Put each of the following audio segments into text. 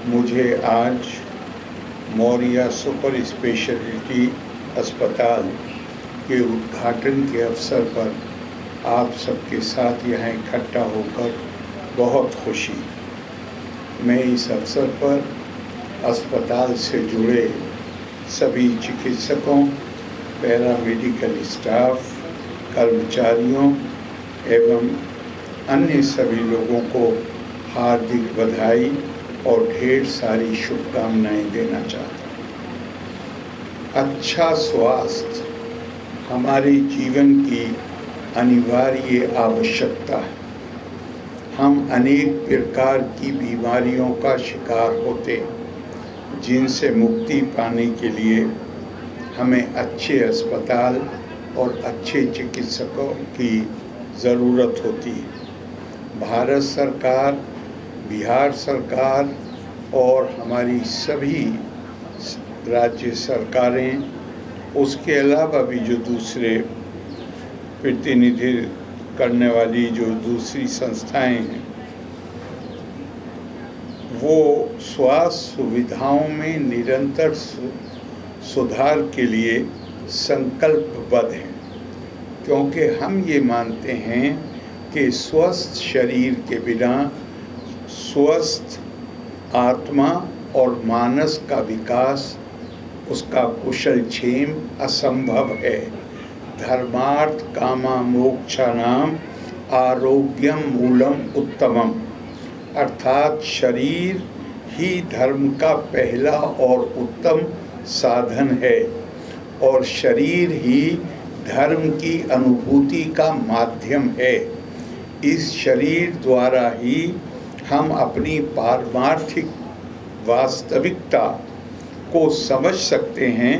मुझे आज Maurya super speciality अस्पताल के उद्घाटन के अवसर पर आप सबके साथ यहाँ इकट्ठा होकर बहुत खुशी। मैं इस अवसर पर अस्पताल से जुड़े सभी चिकित्सकों, पैरामेडिकल स्टाफ, कर्मचारियों एवं अन्य सभी लोगों को हार्दिक बधाई और ढेर सारी शुभकामनाएं देना चाहता हूँ। अच्छा स्वास्थ्य हमारे जीवन की अनिवार्य आवश्यकता है। हम अनेक प्रकार की बीमारियों का शिकार होते हैं, जिनसे मुक्ति पाने के लिए हमें अच्छे अस्पताल और अच्छे चिकित्सकों की ज़रूरत होती है। भारत सरकार, बिहार सरकार और हमारी सभी राज्य सरकारें, उसके अलावा भी जो दूसरे प्रतिनिधित्व करने वाली जो दूसरी संस्थाएं हैं, वो स्वास्थ्य सुविधाओं में निरंतर सुधार के लिए संकल्पबद्ध हैं, क्योंकि हम ये मानते हैं कि स्वस्थ शरीर के बिना स्वस्थ आत्मा और मानस का विकास, उसका कुशलक्षेम असंभव है। धर्मार्थ कामा मोक्षाणाम आरोग्यम मूलम उत्तमम, अर्थात शरीर ही धर्म का पहला और उत्तम साधन है और शरीर ही धर्म की अनुभूति का माध्यम है। इस शरीर द्वारा ही हम अपनी पारमार्थिक वास्तविकता को समझ सकते हैं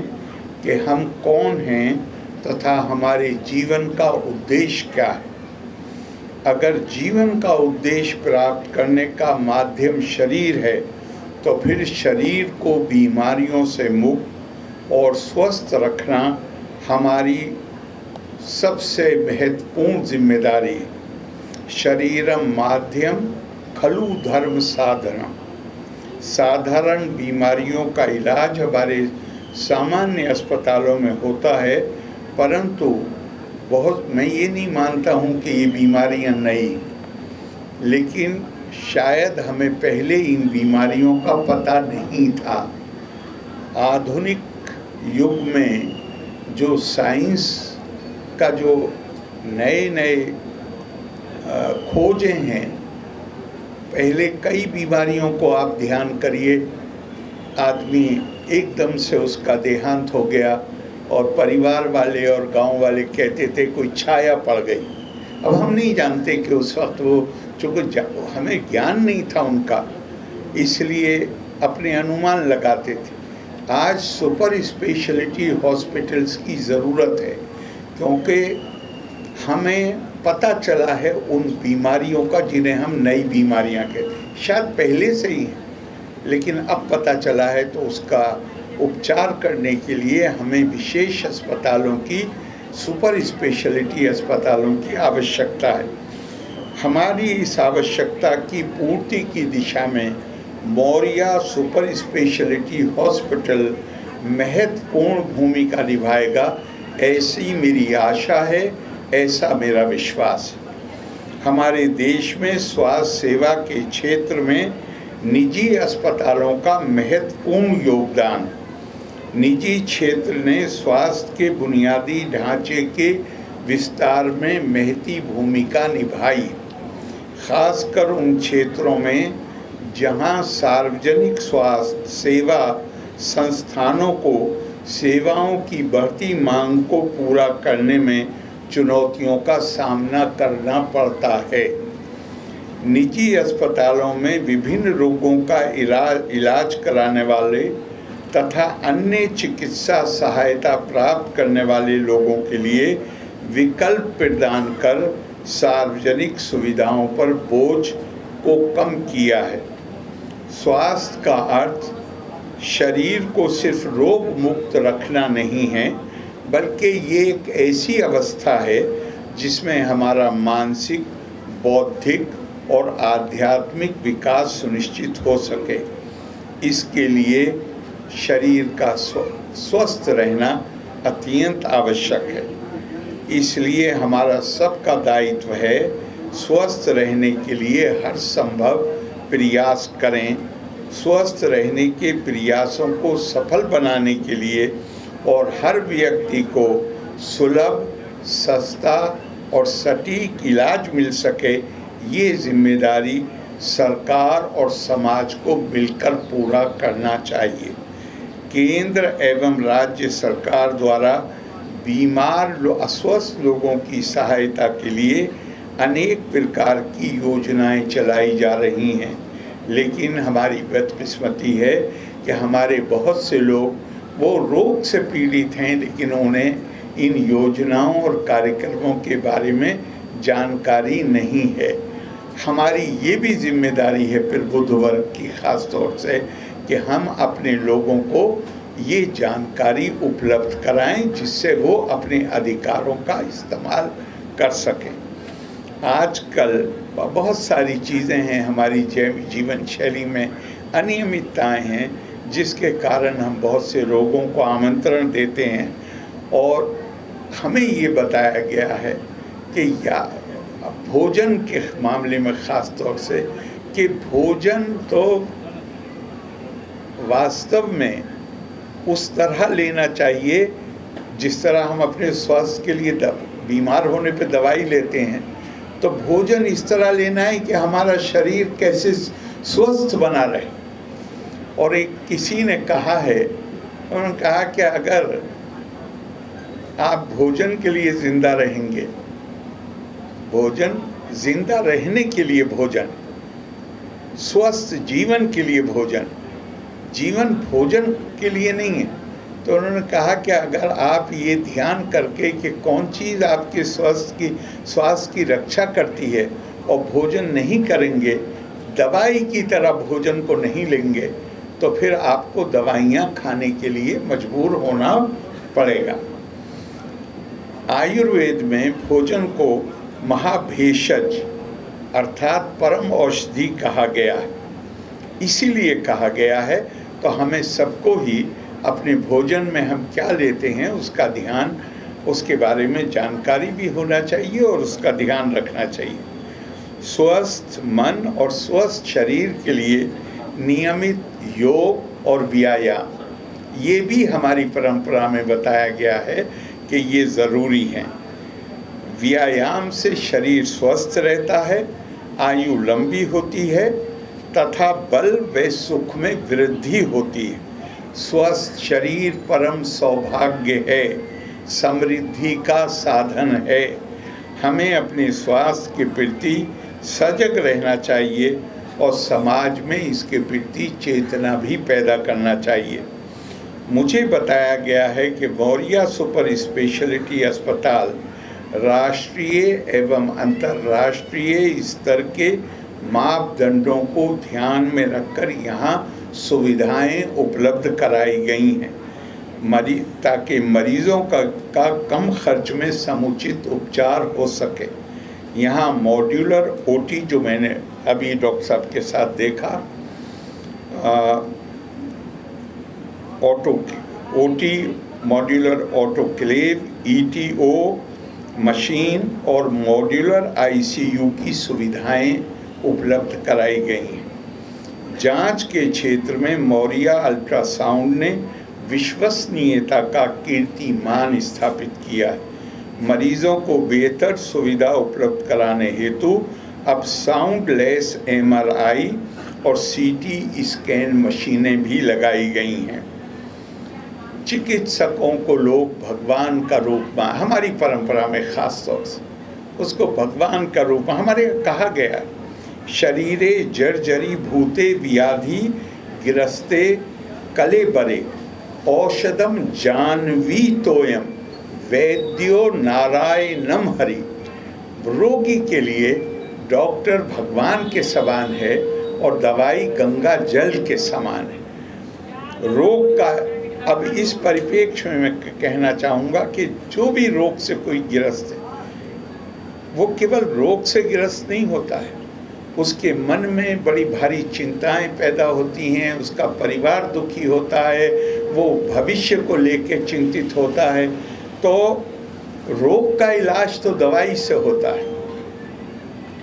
कि हम कौन हैं तथा हमारे जीवन का उद्देश्य क्या है। अगर जीवन का उद्देश्य प्राप्त करने का माध्यम शरीर है, तो फिर शरीर को बीमारियों से मुक्त और स्वस्थ रखना हमारी सबसे महत्वपूर्ण जिम्मेदारी है। शरीरम माध्यम खलु धर्म साधनम। साधारण बीमारियों का इलाज हमारे सामान्य अस्पतालों में होता है, परंतु मैं ये नहीं मानता हूँ कि ये बीमारियाँ नई, लेकिन शायद हमें पहले इन बीमारियों का पता नहीं था। आधुनिक युग में जो साइंस का जो नए नए खोजें हैं, पहले कई बीमारियों को आप ध्यान करिए, आदमी एकदम से उसका देहांत हो गया और परिवार वाले और गांव वाले कहते थे कोई छाया पड़ गई। अब हम नहीं जानते कि उस वक्त वो, चूँकि हमें ज्ञान नहीं था उनका, इसलिए अपने अनुमान लगाते थे। आज सुपर स्पेशलिटी हॉस्पिटल्स की ज़रूरत है, क्योंकि हमें पता चला है उन बीमारियों का जिन्हें हम नई बीमारियां कहते हैं। शायद पहले से ही हैं, लेकिन अब पता चला है, तो उसका उपचार करने के लिए हमें विशेष अस्पतालों की, सुपर स्पेशलिटी अस्पतालों की आवश्यकता है। हमारी इस आवश्यकता की पूर्ति की दिशा में मौर्या सुपर स्पेशलिटी हॉस्पिटल महत्वपूर्ण भूमिका निभाएगा, ऐसी मेरी आशा है, ऐसा मेरा विश्वास है। हमारे देश में स्वास्थ्य सेवा के क्षेत्र में निजी अस्पतालों का महत्वपूर्ण योगदान। निजी क्षेत्र ने स्वास्थ्य के बुनियादी ढांचे के विस्तार में महती भूमिका निभाई, खासकर उन क्षेत्रों में जहां सार्वजनिक स्वास्थ्य सेवा संस्थानों को सेवाओं की बढ़ती मांग को पूरा करने में चुनौतियों का सामना करना पड़ता है। निजी अस्पतालों में विभिन्न रोगों का इलाज कराने वाले तथा अन्य चिकित्सा सहायता प्राप्त करने वाले लोगों के लिए विकल्प प्रदान कर सार्वजनिक सुविधाओं पर बोझ को कम किया है। स्वास्थ्य का अर्थ शरीर को सिर्फ रोग मुक्त रखना नहीं है, बल्कि ये एक ऐसी अवस्था है जिसमें हमारा मानसिक, बौद्धिक और आध्यात्मिक विकास सुनिश्चित हो सके। इसके लिए शरीर का स्वस्थ रहना अत्यंत आवश्यक है। इसलिए हमारा सबका दायित्व है स्वस्थ रहने के लिए हर संभव प्रयास करें। स्वस्थ रहने के प्रयासों को सफल बनाने के लिए और हर व्यक्ति को सुलभ, सस्ता और सटीक इलाज मिल सके, ये जिम्मेदारी सरकार और समाज को मिलकर पूरा करना चाहिए। केंद्र एवं राज्य सरकार द्वारा बीमार अस्वस्थ लोगों की सहायता के लिए अनेक प्रकार की योजनाएं चलाई जा रही हैं, लेकिन हमारी बदकिस्मती है कि हमारे बहुत से लोग वो रोग से पीड़ित हैं, लेकिन उन्हें इन योजनाओं और कार्यक्रमों के बारे में जानकारी नहीं है। हमारी ये भी जिम्मेदारी है फिर बुद्ध वर्ग की ख़ास तौर से कि हम अपने लोगों को ये जानकारी उपलब्ध कराएं जिससे वो अपने अधिकारों का इस्तेमाल कर सकें। आजकल बहुत सारी चीज़ें हैं, हमारी जीवन शैली में अनियमितताएं हैं जिसके कारण हम बहुत से रोगों को आमंत्रण देते हैं, और हमें ये बताया गया है कि भोजन के मामले में ख़ास तौर से कि भोजन तो वास्तव में उस तरह लेना चाहिए जिस तरह हम अपने स्वास्थ्य के लिए बीमार होने पे दवाई लेते हैं, तो भोजन इस तरह लेना है कि हमारा शरीर कैसे स्वस्थ बना रहे। और एक किसी ने कहा है, उन्होंने कहा कि अगर आप भोजन के लिए ज़िंदा रहेंगे, भोजन जिंदा रहने के लिए भोजन, स्वस्थ जीवन के लिए भोजन, जीवन भोजन के लिए नहीं है। तो उन्होंने कहा कि अगर आप ये ध्यान करके कि कौन चीज़ आपके स्वास्थ्य की रक्षा करती है और भोजन नहीं करेंगे, दवाई की तरह भोजन को नहीं लेंगे, तो फिर आपको दवाइयाँ खाने के लिए मजबूर होना पड़ेगा। आयुर्वेद में भोजन को महाभेषज अर्थात परम औषधि कहा गया है। इसीलिए कहा गया है तो हमें सबको ही अपने भोजन में हम क्या लेते हैं उसका ध्यान, उसके बारे में जानकारी भी होना चाहिए और उसका ध्यान रखना चाहिए। स्वस्थ मन और स्वस्थ शरीर के लिए नियमित योग और व्यायाम, ये भी हमारी परंपरा में बताया गया है कि ये ज़रूरी है। व्यायाम से शरीर स्वस्थ रहता है, आयु लंबी होती है तथा बल व सुख में वृद्धि होती है। स्वस्थ शरीर परम सौभाग्य है, समृद्धि का साधन है। हमें अपने स्वास्थ्य के प्रति सजग रहना चाहिए और समाज में इसके प्रति चेतना भी पैदा करना चाहिए। मुझे बताया गया है कि मौर्या सुपर स्पेशलिटी अस्पताल राष्ट्रीय एवं अंतर्राष्ट्रीय स्तर के मापदंडों को ध्यान में रखकर यहाँ सुविधाएं उपलब्ध कराई गई हैं ताकि मरीजों का कम खर्च में समुचित उपचार हो सके। यहाँ मॉड्यूलर ओटी, जो मैंने अभी डॉक्टर साहब के साथ देखा, OT modular autoclave, ETO machine और मॉड्यूलर ICU की सुविधाएं उपलब्ध कराई गई हैं। जांच के क्षेत्र में मौर्या अल्ट्रासाउंड ने विश्वसनीयता का कीर्तिमान स्थापित किया है। मरीजों को बेहतर सुविधा उपलब्ध कराने हेतु अब साउंडलेस MRI और CT स्कैन मशीनें भी लगाई गई हैं। चिकित्सकों को लोग भगवान का रूप में, हमारी परंपरा में ख़ास तौर से उसको भगवान का रूप में हमारे कहा गया, शरीरे जर्जरी भूते व्याधि गिरस्ते कले बरे औषधम जानवी तोयम वैद्यो नारायणम हरि। रोगी के लिए डॉक्टर भगवान के समान है और दवाई गंगा जल के समान है। रोग का अब इस परिप्रेक्ष्य में मैं कहना चाहूँगा कि जो भी रोग से कोई ग्रस्त है वो केवल रोग से ग्रस्त नहीं होता है, उसके मन में बड़ी भारी चिंताएं पैदा होती हैं, उसका परिवार दुखी होता है, वो भविष्य को लेके चिंतित होता है। तो रोग का इलाज तो दवाई से होता है,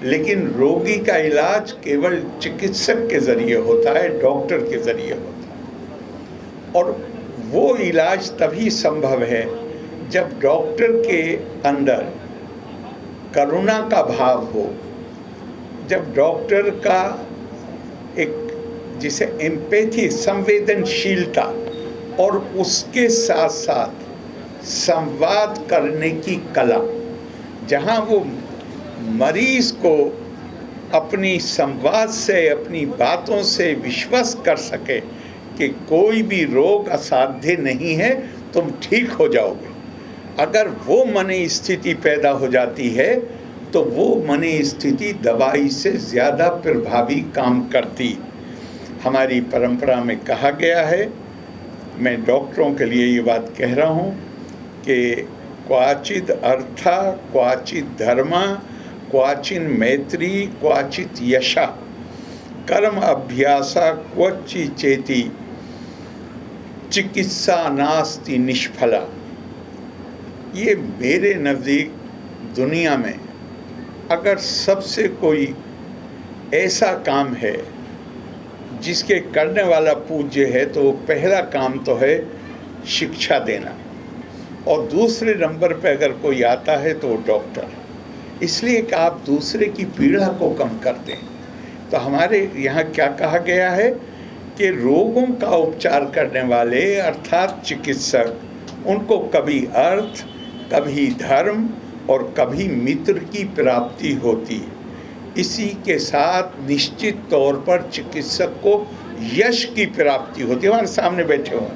लेकिन रोगी का इलाज केवल चिकित्सक के ज़रिए होता है, डॉक्टर के ज़रिए होता है। और वो इलाज तभी संभव है जब डॉक्टर के अंदर करुणा का भाव हो, जब डॉक्टर का एक जिसे एम्पैथी, संवेदनशीलता, और उसके साथ साथ संवाद करने की कला, जहाँ वो मरीज़ को अपनी संवाद से, अपनी बातों से विश्वास कर सके कि कोई भी रोग असाध्य नहीं है, तुम ठीक हो जाओगे। अगर वो मनी स्थिति पैदा हो जाती है तो वो मनी स्थिति दवाई से ज़्यादा प्रभावी काम करती। हमारी परंपरा में कहा गया है, मैं डॉक्टरों के लिए ये बात कह रहा हूँ कि क्वाचिद अर्था, क्वाचिद धर्मा, क्वाचिन मैत्री, क्वाचित यशा, कर्म अभ्यासा क्वचि चेति, चिकित्सा नास्ति निष्फला। ये मेरे नज़दीक दुनिया में अगर सबसे कोई ऐसा काम है जिसके करने वाला पूज्य है, तो वो पहला काम तो है शिक्षा देना, और दूसरे नंबर पे अगर कोई आता है तो वो डॉक्टर। इसलिए कि आप दूसरे की पीड़ा को कम करते हैं। तो हमारे यहाँ क्या कहा गया है कि रोगों का उपचार करने वाले अर्थात चिकित्सक, उनको कभी अर्थ, कभी धर्म और कभी मित्र की प्राप्ति होती है। इसी के साथ निश्चित तौर पर चिकित्सक को यश की प्राप्ति होती है। हमारे सामने बैठे हो,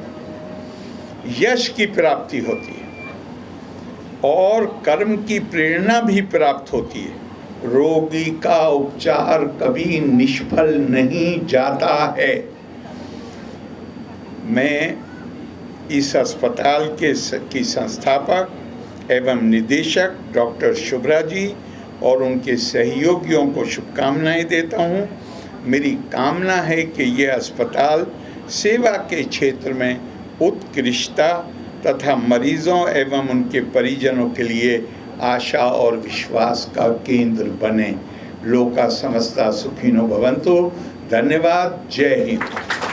यश की प्राप्ति होती है और कर्म की प्रेरणा भी प्राप्त होती है। रोगी का उपचार कभी निष्फल नहीं जाता है। मैं इस अस्पताल की संस्थापक एवं निदेशक डॉक्टर शुभ्रा जी और उनके सहयोगियों को शुभकामनाएं देता हूं। मेरी कामना है कि यह अस्पताल सेवा के क्षेत्र में उत्कृष्टता तथा मरीजों एवं उनके परिजनों के लिए आशा और विश्वास का केंद्र बने। लोका समस्ता सुखिनो भवन्तु। धन्यवाद। जय हिंद।